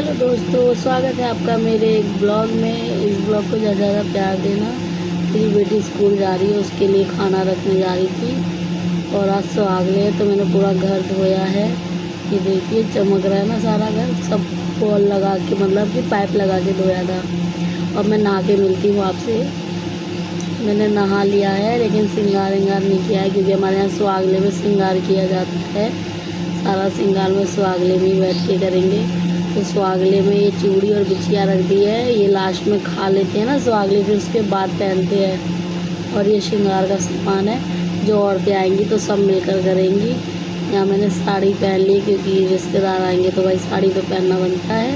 Hello दोस्तों, स्वागत है आपका मेरे एक ब्लॉग में। इस ब्लॉग को ज़्यादा ज़्यादा प्यार देना। मेरी बेटी स्कूल जा रही है, उसके लिए खाना रखने जा रही थी और आज सुहागले है तो मैंने पूरा घर धोया है। ये देखिए चमक रहा है ना सारा घर, सब बॉल लगा के मतलब कि पाइप लगा के धोया था। और मैं नहा के मिलती हूँ आपसे। मैंने नहा लिया है लेकिन श्रृंगार विंगार नहीं किया है क्योंकि हमारे यहाँ सुहागले में श्रृंगार किया जाता है। सारा श्रृंगार में सुहागले में ही बैठ के करेंगे। तो सुहागले में ये चूड़ी और बिछिया रख दी है, ये लास्ट में खा लेते हैं ना सुहागले, फिर उसके बाद पहनते हैं। और ये श्रृंगार का सामान है, जो औरतें आएंगी तो सब मिलकर करेंगी। यहाँ मैंने साड़ी पहन ली क्योंकि रिश्तेदार आएंगे तो भाई साड़ी तो पहनना बनता है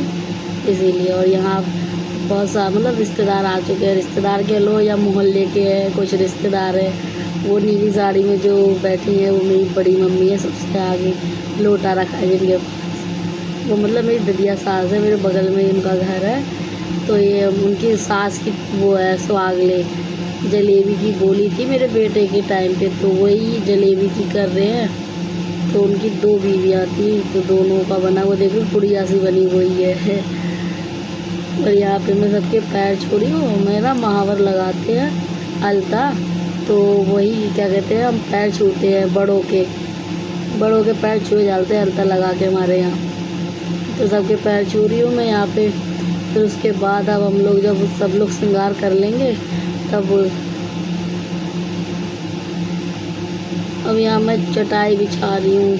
इसीलिए। और यहाँ बहुत सारा मतलब रिश्तेदार आ चुके हैं, रिश्तेदार के लो या मोहल्ले के हैं, कुछ रिश्तेदार है। वो नीली साड़ी में जो बैठी है वो मेरी बड़ी मम्मी है, सबसे आगे लोटा रखा है जिनके पास। वो मतलब मेरी ददिया सास है, मेरे बगल में इनका घर है। तो ये उनकी सास की वो है सुहागले। जलेबी की बोली थी मेरे बेटे के टाइम पे, तो वही जलेबी की कर रहे हैं। तो उनकी 2 बीवियाँ थी तो दोनों का बना, वो देखो गुड़िया सी बनी हुई है। और यहाँ पे मैं सबके पैर छोड़ी हूँ। मेरा महावर लगाते हैं अलता, तो वही क्या कहते हैं, हम पैर छूते हैं बड़ों के पैर छुए जाते हैं अलता लगा के हमारे यहाँ। तो सबके पैर छू रही हूँ मैं यहाँ पे। फिर उसके बाद अब हम लोग जब सब लोग श्रृंगार कर लेंगे तब अब यहाँ मैं चटाई बिछा रही हूँ।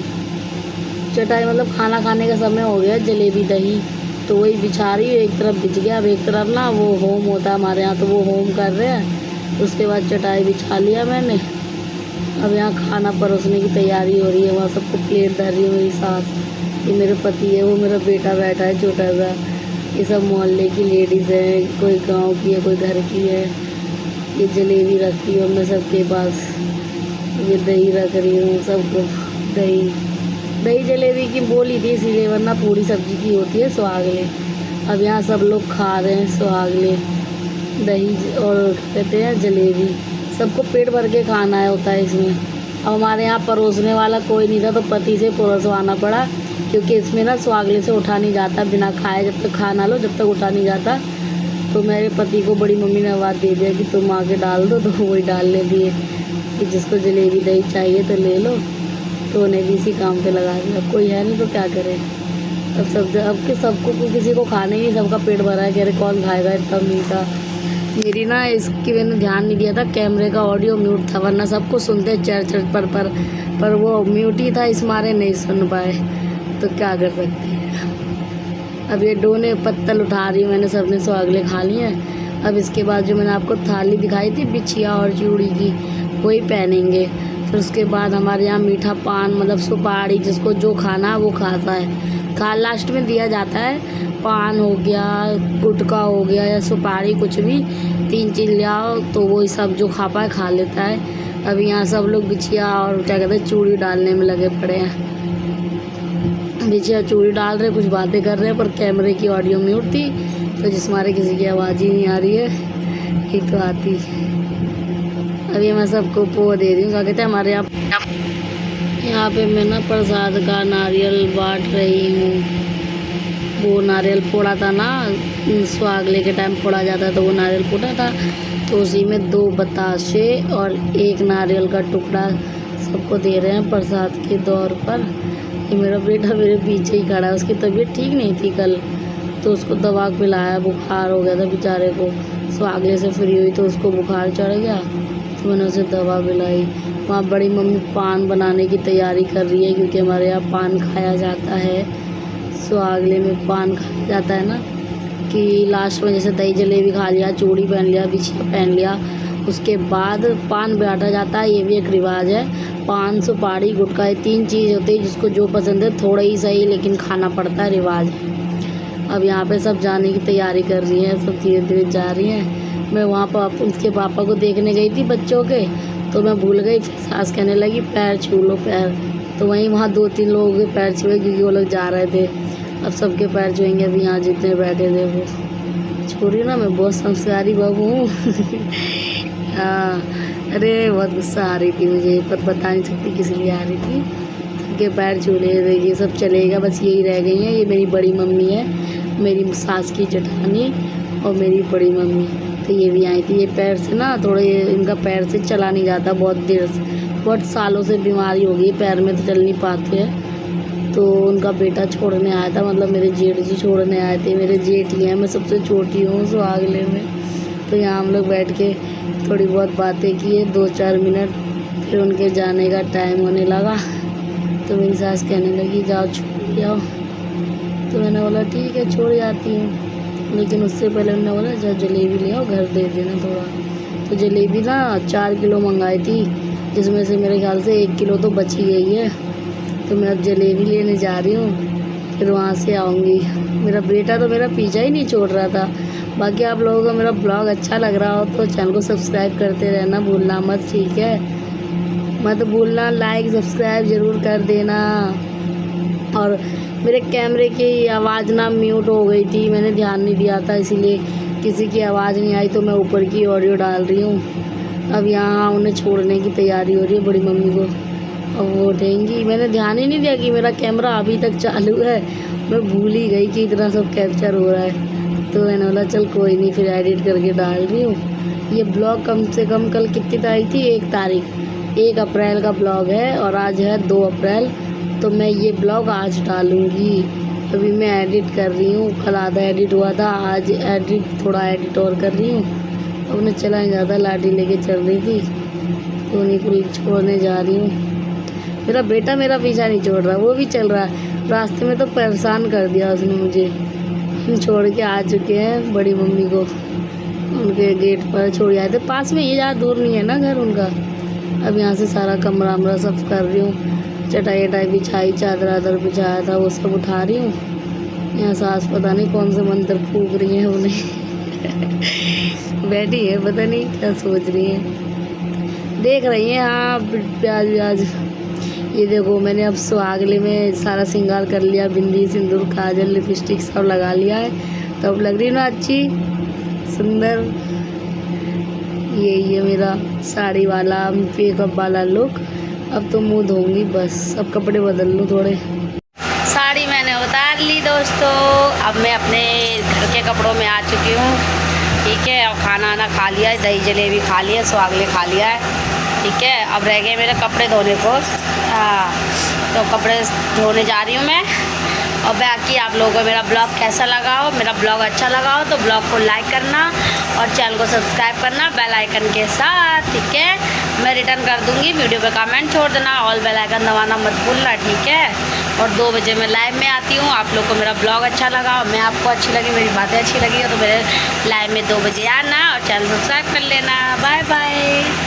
चटाई मतलब खाना खाने का समय हो गया, जलेबी दही तो वही बिछा रही हूँ। एक तरफ बिछ गया, अब एक तरफ ना वो होम होता है हमारे यहाँ, तो वो होम कर रहे हैं। उसके बाद चटाई बिछा लिया मैंने। अब यहाँ खाना परोसने की तैयारी हो रही है, वहाँ सबको प्लेट धर रही है मेरी सास। ये मेरे पति है, वो मेरा बेटा बैठा है छोटा सा। ये सब मोहल्ले की लेडीज़ हैं, कोई गांव की है कोई घर की है। ये जलेबी रखी हूँ मैं सबके पास, ये दही रख रही हूँ सबको। दही जलेबी की बोली थी इसीलिए, वरना पूरी सब्जी की होती है सुहागले। अब यहाँ सब लोग खा रहे हैं सुहागले, दही और कहते हैं जलेबी। सबको पेट भर के खाना है होता है इसमें। अब हमारे यहाँ परोसने वाला कोई नहीं था तो पति से परोसवाना पड़ा, क्योंकि इसमें ना सुहागले से उठा नहीं जाता बिना खाए, जब तक खा ना लो जब तक उठा नहीं जाता। तो मेरे पति को बड़ी मम्मी ने आवाज़ दे दिया कि तुम आके डाल दो, तो वही डालने दिए कि जिसको जलेबी दही चाहिए तो ले लो। तो उन्हें भी इसी काम पे लगा दिया, कोई है नहीं तो क्या करें। अब के सबको किसी को खाने ही सबका पेट भरा है, कह रहे कौन खाएगा इतना मीठा। मेरी ना इसकी मैंने ध्यान नहीं दिया था, कैमरे का ऑडियो म्यूट था, वरना सबको सुनते चर पर वो म्यूट ही था, इस मारे नहीं सुन पाए। तो क्या कर सकते हैं। अब ये डोने पत्तल उठा रही हूँ मैंने, सबने सुहागले खा लिए हैं। अब इसके बाद जो मैंने आपको थाली दिखाई थी बिछिया और चूड़ी की, वही पहनेंगे। फिर उसके बाद हमारे यहाँ मीठा पान मतलब सुपारी, जिसको जो खाना है वो खाता है। लास्ट में दिया जाता है, पान हो गया, गुटखा हो गया या सुपारी, कुछ भी 3 चीज़ ले आओ तो वही सब जो खा पाए खा लेता है। अब यहाँ सब लोग बिछिया और क्या कहते हैं चूड़ी डालने में लगे पड़े हैं। बिछिया चूड़ी डाल रहे, कुछ बातें कर रहे हैं, पर कैमरे की ऑडियो म्यूट थी तो जिस मारे किसी की आवाज़ ही नहीं आ रही है, एक तो आती। अभी मैं सबको पो दे रही हूँ, क्या कहते हैं हमारे यहाँ पे मैं ना प्रसाद का नारियल बांट रही हूँ। वो नारियल फोड़ा था ना, सुहागले के टाइम फोड़ा जाता है, तो वो नारियल फोड़ा था, तो उसी में 2 बताशे और 1 नारियल का टुकड़ा सबको दे रहे हैं प्रसाद के तौर पर। ये मेरा बेटा मेरे पीछे ही खड़ा है, उसकी तबीयत ठीक नहीं थी कल, तो उसको दवा पिलाया, बुखार हो गया था बेचारे को। सुहागले से फ्री हुई तो उसको बुखार चढ़ गया, तो मैंने उसे दवा पिलाई। वहाँ बड़ी मम्मी पान बनाने की तैयारी कर रही है, क्योंकि हमारे यहाँ पान खाया जाता है। सुहागले में पान खाया जाता है ना, कि लास्ट में जैसे दही जलेबी खा लिया, चूड़ी पहन लिया, बिछिया पहन लिया, उसके बाद पान बांटा जाता है। ये भी एक रिवाज है। पान सुपारी गुटखा, ये 3 चीज़ होती है, जिसको जो पसंद है थोड़ा ही सही लेकिन खाना पड़ता है, रिवाज है। अब यहाँ पे सब जाने की तैयारी कर रही हैं, सब धीरे धीरे जा रही हैं। मैं वहाँ पर उसके पापा को देखने गई थी बच्चों के, तो मैं भूल गई। फिर सास कहने लगी पैर छू लो पैर, तो वहीं वहाँ 2-3 लोगों के पैर छुए क्योंकि वो लोग जा रहे थे। अब सबके पैर छुएंगे, अभी यहाँ जितने बैठे थे वो छू रही ना। मैं बहुत संस्कारी बहू हूँ। हाँ, अरे बहुत गुस्सा आ रही थी मुझे, पर बता नहीं सकती किस लिए आ रही थी। सबके पैर छू लिए, ये सब चलेगा, बस यही रह गई हैं। ये मेरी बड़ी मम्मी है, मेरी सास की जेठानी और मेरी बड़ी मम्मी। तो ये भी आई थी। ये पैर से ना थोड़े, इनका पैर से चला नहीं जाता, बहुत देर से, बहुत सालों से बीमारी हो गई, पैर में तो चल नहीं पाते हैं। तो उनका बेटा छोड़ने आया था, मतलब मेरे जेठ जी छोड़ने आए थे। मेरे जेठ ही हैं, मैं सबसे छोटी हूँ सुहागले में। तो यहाँ हम लोग बैठ के थोड़ी बहुत बातें किए 2-4 मिनट, फिर उनके जाने का टाइम होने लगा। तो मेरी सास कहने लगी जाओ छोड़ आओ। तो मैंने बोला ठीक है छोड़ आती हूँ, लेकिन उससे पहले उन्होंने बोला जाओ जलेबी ले आओ, घर दे देना थोड़ा। तो जलेबी ना 4 किलो मंगाई थी, जिसमें से मेरे ख्याल से 1 किलो तो बची गई है। तो मैं अब जलेबी लेने जा रही हूँ, फिर वहाँ से आऊँगी। मेरा बेटा तो मेरा पीछा ही नहीं छोड़ रहा था। बाकी आप लोगों को मेरा ब्लॉग अच्छा लग रहा हो तो चैनल को सब्सक्राइब करते रहना भूलना मत, ठीक है। मत भूलना लाइक सब्सक्राइब ज़रूर कर देना। और मेरे कैमरे की आवाज़ ना म्यूट हो गई थी, मैंने ध्यान नहीं दिया था, इसीलिए किसी की आवाज़ नहीं आई। तो मैं ऊपर की ऑडियो डाल रही हूँ। अब यहाँ उन्हें छोड़ने की तैयारी हो रही है बड़ी मम्मी को, अब वो उठेंगी। मैंने ध्यान ही नहीं दिया कि मेरा कैमरा अभी तक चालू है, मैं भूल ही गई कि इतना सब कैप्चर हो रहा है। तो मैंने बोला चल कोई नहीं, फिर एडिट करके डाल रही हूँ। ये ब्लॉग कम से कम कल कितनी तारीख थी, 1 तारीख, 1 अप्रैल का ब्लॉग है और आज है 2 अप्रैल। तो मैं ये ब्लॉग आज डालूँगी। अभी मैं एडिट कर रही हूँ, कल आधा एडिट हुआ था, आज थोड़ा एडिट और कर रही हूँ। अब उन्हें चला नहीं जाता, लाठी लेके चल रही थी, तो उन्हीं को छोड़ने जा रही हूँ। मेरा बेटा मेरा पीछा नहीं छोड़ रहा, वो भी चल रहा है। रास्ते में तो परेशान कर दिया उसने मुझे। हम छोड़ के आ चुके हैं बड़ी मम्मी को, उनके गेट पर छोड़ आए थे, पास में, ये ज़्यादा दूर नहीं है ना घर उनका। अब यहाँ से सारा कमरा वमरा सब कर रही हूँ, चटाई वटाई बिछाई, चादर वादर बिछाया था वो सब उठा रही हूँ। यहाँ सास पता नहीं कौन से मंत्र फूक रही है उन्हें बैठी है, पता नहीं क्या सोच रही है, देख रही है। हाँ प्याज व्याज, ये देखो मैंने अब सुहागले में सारा श्रृंगार कर लिया, बिंदी सिंदूर काजल लिपस्टिक सब लगा लिया है। तो अब लग रही ना अच्छी सुंदर। यही है मेरा साड़ी वाला मेकअप वाला लुक। अब तो मुंह धोऊंगी बस, अब कपड़े बदल लूँ थोड़े। साड़ी मैंने उतार ली दोस्तों, अब मैं अपने घर के कपड़ों में आ चुकी हूँ, ठीक है। और खाना वाना खा लिया है, दही जलेबी खा लिया, सुहागले खा लिया है, ठीक है। अब रह गए मेरे कपड़े धोने को। तो कपड़े धोने जा रही हूँ मैं। और बाकी आप लोगों को मेरा ब्लॉग कैसा लगा हो, मेरा ब्लॉग अच्छा लगा हो तो ब्लॉग को लाइक करना और चैनल को सब्सक्राइब करना बेल आइकन के साथ, ठीक है। मैं रिटर्न कर दूँगी, वीडियो पे कमेंट छोड़ देना, ऑल बेल आइकन दबाना मत भूलना, ठीक है। और 2 बजे मैं लाइव में आती हूँ। आप लोग को मेरा ब्लॉग अच्छा लगा और मैं आपको अच्छी लगी, मेरी बातें अच्छी लगी हो तो मेरे लाइव में 2 बजे आना और चैनल सब्सक्राइब कर लेना। Bye bye.